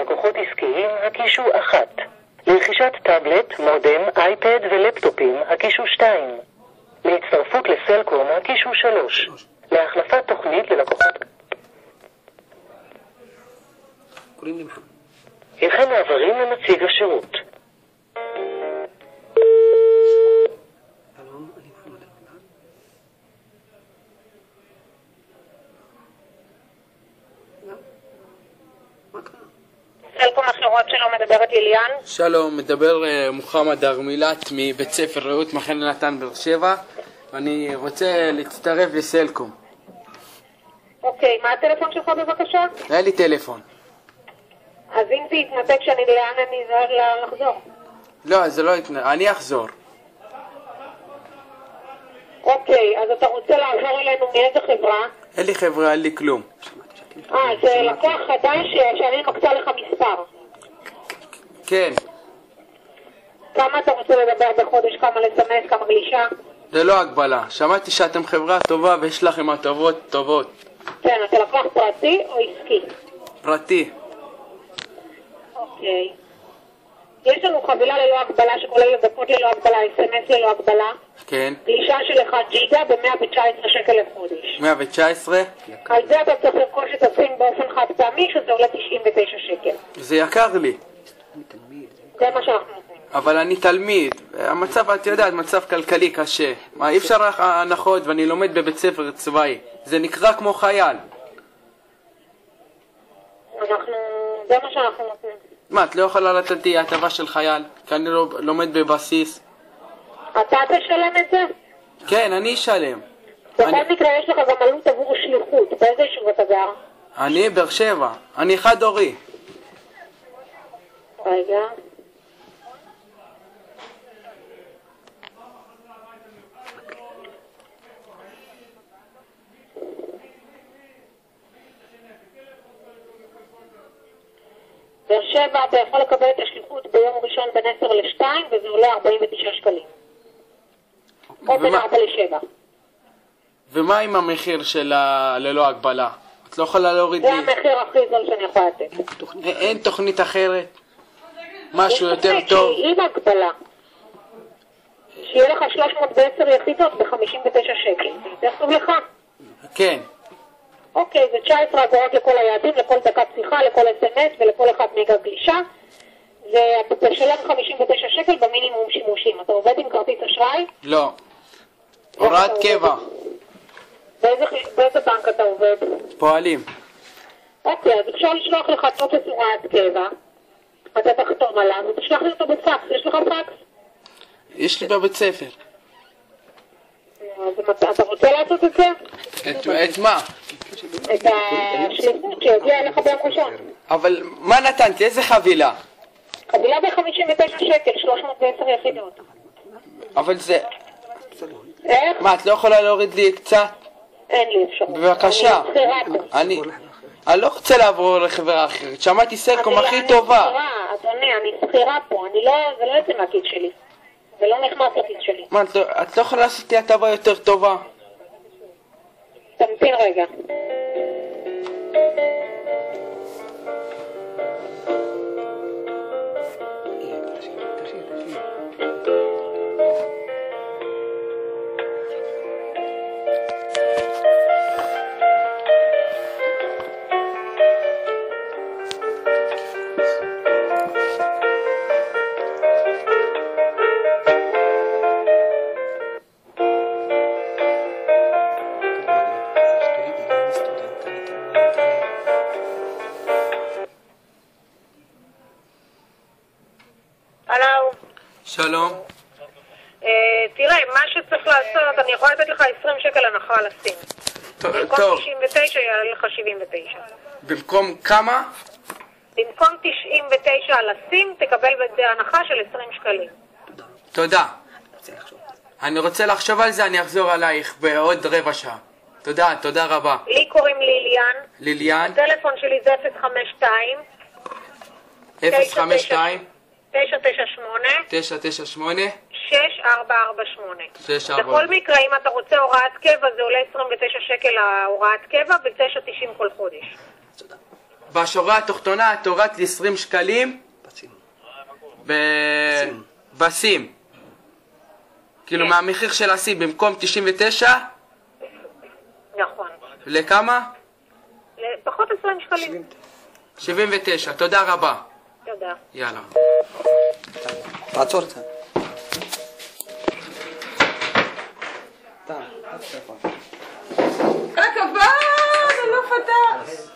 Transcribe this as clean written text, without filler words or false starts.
ללקוחות עסקיים הקישו 1. לרכישת טאבלט, מודם, אייפד ולפטופים הקישו 2. להצטרפות לסלקום הקישו 3. להחלפת תוכנית ללקוחות... קוראים לי מחמד. הנכם מעברים לנציג השירות. שלום, אני מחמד. מה קרה? סלקום החירות שלו, מדברת ליליאן. שלום, מדבר מוחמד ארמילת מבית ספר רעות מחנה נתן באר שבע, ואני רוצה להצטרף לסלקום. אוקיי, מה הטלפון שלך בבקשה? היה לי טלפון. אז אם זה יתנתק שאני לאן אני אזהר לחזור? לא, זה לא יתנתק, אני אחזור. אוקיי, אז אתה רוצה לעבור אלינו מאיזה חברה? אין לי חברה, אין לי כלום. זה לקוח חדש שאני מקצה לך מספר. כן. כמה אתה רוצה לדבר בחודש? כמה לסמס? כמה גלישה? זה לא הגבלה. שמעתי שאתם חברה טובה ויש לכם הטבות טובות. כן, אתה לקוח פרטי או עסקי? פרטי. אוקיי. יש לנו חבילה ללא הגבלה שכוללת דקות ללא הגבלה, SMS ללא הגבלה. כן. גלישה של 1 ג'יגה ב-119 שקל לחודש. 119? על זה אתה צריך לרכוש את הסים באופן חד פעמי, שזה עולה 99 שקל. זה יקר לי. זה מה שאנחנו עושים. אבל אני תלמיד. המצב, את יודעת, מצב כלכלי קשה. מה, אי אפשר רק הנחות ואני לומד בבית ספר צבאי. זה נקרא כמו חייל. זה מה שאנחנו עושים. מה, את לא יכולה לתת לי הטבה של חייל? כי אני לומד בבסיס. אתה תשלם את זה? כן, אני אשלם. בכל מקרה יש לך גם עלות עבור שליחות. באיזה יישוב אתה גר? אני באר שבע. אני חד הורי. רגע. באר שבע אתה יכול לקבל את השליחות ביום ראשון בין 10 ל-2 וזה עולה 49 שקלים. או בין 4 ל-7. ומה עם המחיר של ללא הגבלה? את לא יכולה להוריד לי... זה המחיר הכי זול שאני יכולה לתת. אין תוכנית אחרת? משהו יותר טוב? יש תוכנית עם הגבלה. שיהיה לך 310 יחידות ב-59 שקל. זה טוב לך? כן. אוקיי, זה 19 אגורות לכל היעדים, לכל דקת שיחה, לכל SMS ולכל אחד מגה גלישה. ואתה תשלם 59 שקל במינימום שימושים. אתה עובד עם כרטיס אשראי? לא. הוראת קבע. באיזה בנק אתה עובד? פועלים. אוקיי, אז אפשר לשלוח לך טופס הוראת קבע. אתה תחתום עליו ותשלח לי אותו בפקס. יש לך פקס? יש לי בבית ספר. אז אתה רוצה לעשות את זה? את מה? את השליחות שיגיע אליך ביום ראשון. אבל מה נתנתי? איזה חבילה? חבילה ב-59 שקל, 310 יחידות. אבל זה... איך? מה, את לא יכולה להוריד לי קצת? אין לי אפשרות. בבקשה. אני לא רוצה לעבור לחברה אחרת. שמעתי סלקום הכי טובה. אדוני, אני שכירה פה. זה לא יוצא מהכיס שלי. זה לא נכנס לכיס שלי. מה, את לא יכולה לעשות לי הטבה יותר טובה? תמתין רגע. שלום. תראה, מה שצריך לעשות, אני יכולה לתת לך 20 שקל הנחה על הסים. במקום 99 יעלה לך 79. במקום כמה? במקום 99 על הסים תקבל בזה הנחה של 20 שקלים. תודה. אני רוצה לחשוב על זה, אני אחזור עלייך בעוד רבע שעה. תודה, תודה רבה. לי קוראים ליליאן. ליליאן? הטלפון שלי זה 052 052 998 998 6448. 6448. בכל מקרה, אם אתה רוצה הוראת קבע, זה עולה 29 שקל ההוראת קבע ו-9.90 כל חודש. בשורה התחתונה את הורדת לי 20 שקלים בסים. כאילו מהמחיר של הסים במקום 99? נכון. לכמה? פחות 20 שקלים. 79, תודה רבה. תודה. יאללה. תעצור את זה. רק הבא, זה לא פתח.